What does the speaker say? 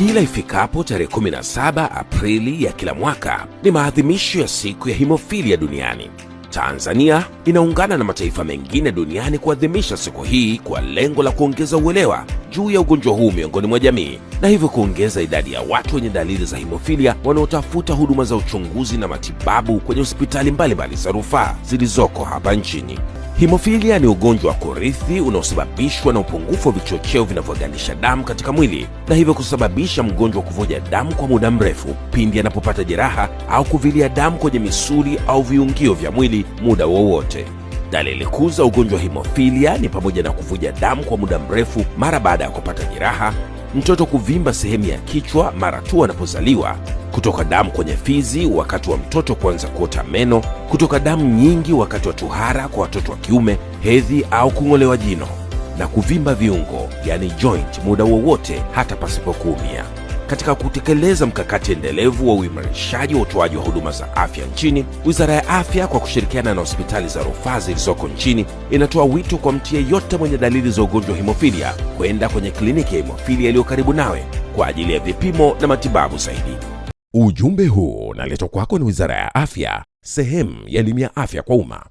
Kila ifikapo tarehe 17 Aprili ya kila mwaka ni maadhimisho ya siku ya hemofilia duniani. Tanzania inaungana na mataifa mengine duniani kuadhimisha siku hii kwa lengo la kuongeza uelewa juu ya ugonjwa huu miongoni mwa jamii, na hivyo kuongeza idadi ya watu wenye dalili za hemofilia wanaotafuta huduma za uchunguzi na matibabu kwenye hospitali mbalimbali za rufaa zilizoko hapa nchini. Hemofilia ni ugonjwa wa kurithi unaosababishwa na upungufu wa vichocheo vinavyogandisha damu katika mwili, na hivyo kusababisha mgonjwa kuvuja damu kwa muda mrefu pindi anapopata jeraha au kuvilia damu kwenye misuli au viungio vya mwili muda wowote. Dalili kuu za ugonjwa wa hemofilia ni pamoja na kuvuja damu kwa muda mrefu mara baada ya kupata jeraha, mtoto kuvimba sehemu ya kichwa mara tu anapozaliwa, kutoka damu kwenye fizi wakati wa mtoto kuanza kuota meno, kutoka damu nyingi wakati wa tohara kwa watoto wa kiume, hedhi au kung'olewa jino, na kuvimba viungo yani joint muda wowote hata pasipo kuumia. Katika kutekeleza mkakati endelevu wa uimarishaji wa utoaji wa huduma za afya nchini, Wizara ya Afya kwa kushirikiana na hospitali za rufaa zilizoko nchini inatoa wito kwa mtu yeyote mwenye dalili za ugonjwa wa hemofilia kwenda kwenye kliniki ya hemofilia iliyo karibu nawe kwa ajili ya vipimo na matibabu zaidi. Ujumbe huu unaletwa kwako na Wizara ya Afya, sehemu ya elimu ya afya kwa umma.